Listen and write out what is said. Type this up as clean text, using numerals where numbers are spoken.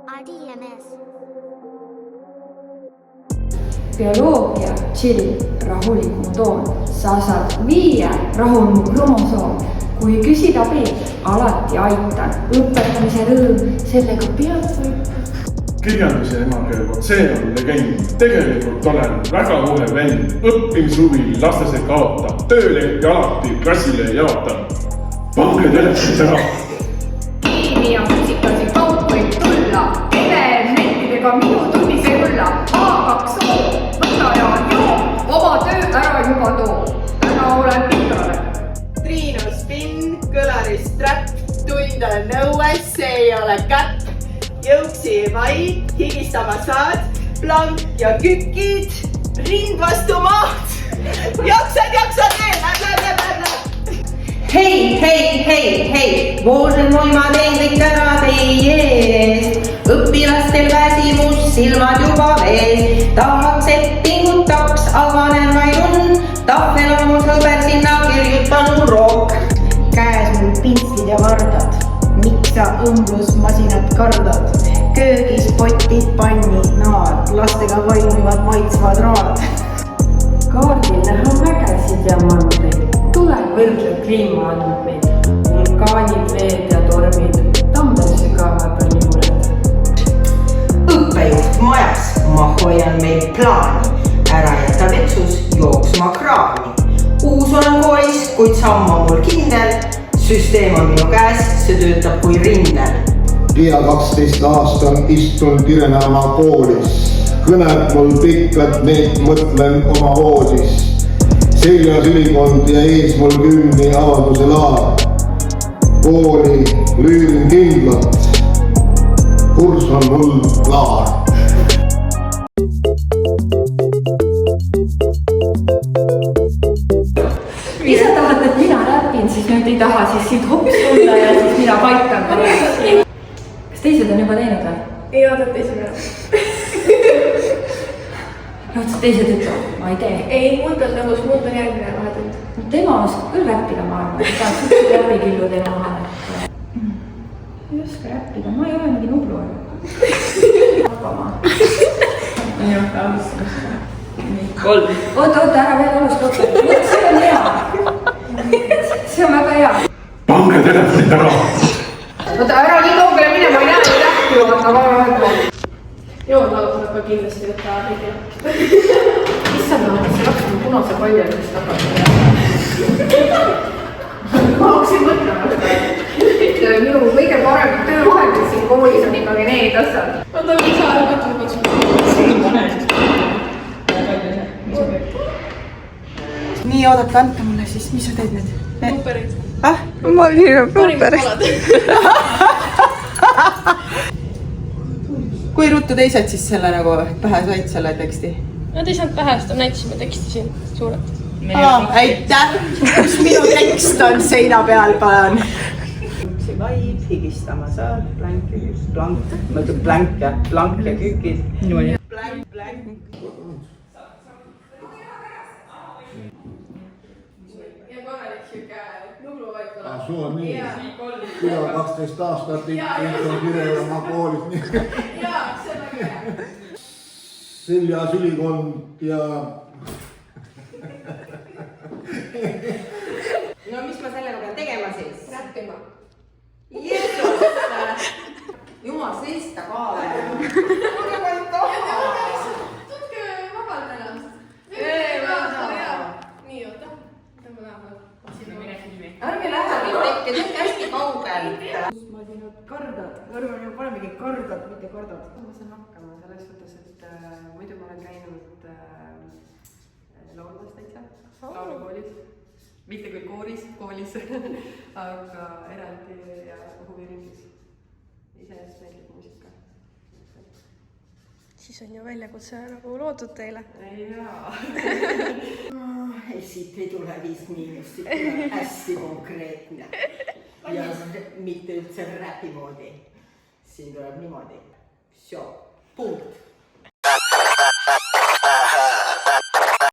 RDMS. Bioloogia, chill, rahulik mu toon, sa saad 5 rahul mu kromosoom. Kui küsida peed, alati aitan, õpetamise rõõm, sellega pead võib. Kirjanduse emakeel, vot see on legend. Tegelikult olen väga muhe vend, õppimishuvi lastes ei kaota, tööleht ja alati klassile ei jaota. Pange telefoni ära! Kiimi ja musikasi kaup võib tulla, elementidega minu tunnis ei rulla. A2O, võta ja joo, oma töö ära juba too. Täna olen pitrane. Triinu spinn, kõlaris trap, tund on nõues, see ei ole käpp. Jõuksi vai, higistama saad, plank ja kükid, rind vastu maad. Jaksad, läb. Hei, vuoden voima teen kõik ära teie eest. Õpilastel väsimus, silmad juba vees. Tahaks, et pingutaks, aga näen vaid unn. Tahvel on mu sõber sinna kirjutanud rock. Käes mul pintslid ja vardad. Miks sa õmblusmasinat kardad? Köögis potid, pannid, naad, lastega valmivad maitsvad raad. Kaardil näha mägesid ja mandreid, tuleb võrdle kliimaandmeid. Vulkaanid, veed ja tormid, Tammesse ka vahepeal juured. Õppejuht majas, ma hoian meil plaani. Ära jäta vetsus jooksma kraani. Uus olen koolis, kuid samm on mul kindel. Süsteem on minu käes, see töötab kui rindel. Pea 12 aastal istun Kirenamaa koolis. Kõned mul pikad, need mõtlen oma voodis. Seljas ülikond ja ees mul kümni avalduse laad. Kooli lüürin kindlalt, kurs on mul klaar. Kui sa tahad, et mina räpin, siis nüüd ei taha, siis siit hoopis tulla ja siis mina paikan. Kas teised on juba teinud või? Ei oodata esimene. Lõhtus teised ütlevad, ma ei tee. Ei, muld on tõus, muld on järgmine vahetund. Tema oskab küll räppida, ma arvan. Ta on suhteliselt räpikillu tema vahel. Ei oska räppida, ma ei ole mingi nublu. Vabama. Nii, alustus. Oota, ära veel alustada. See on hea. See on väga hea. Pange telefonid ära! Oota, ära nii kaugele mine, ma ei näe nii lähti, aga vahepeal. Joon laulab ka kindlasti võtta video. Issand, see laps on punase palja, kes tagasi. Ma hakkasin mõtlema. Minu kõige parem töövahendid siin koolis on ikkagi need asjad. Oota, mis sa arvad, et ma Nii, oodake, andke mulle siis, mis sa teed nüüd? Blooperid. Ma olin blooperid. Kui ruttu teised siis selle nagu pähe said selle teksti? Nad ei saanud pähe, sest näitasime teksti siin suurelt. Aitäh! Kus minu tekst on seina peal, palun? Jõuksi vaid, higistama saad, plank ja kükid. Blank. Ja korralik siuke nublu vaid tuleb. Suu on nii. Pea 12 aastat istun Kirenamaa koolis. Jaa, see on väga hea. Seljas ülikond ja... No mis ma sellega pean tegema siis? Räppima. Jeesus! Jumal, seista ka veel. Tutke vabalt ennast. Nii, oota. Mida ma näen? Ärge lähe, tehke hästi kaugel. Masinad kardad, arvan ju panemegi kardad, mitte kardad. Ma saan hakkama selles suhtes, et muidu ma olen käinud laulmas täitsa, laulukoolis. Mitte küll koolis, aga eraldi ja huviringis. Iseenesest meeldib muusika. Siis on ju väljakutse nagu loodud teile. Jaa. Siit ei tule 5 miinust, siit tuleb hästi konkreetne. Ja mitte üldse räpi moodi. Siin tuleb niimoodi. Punkt.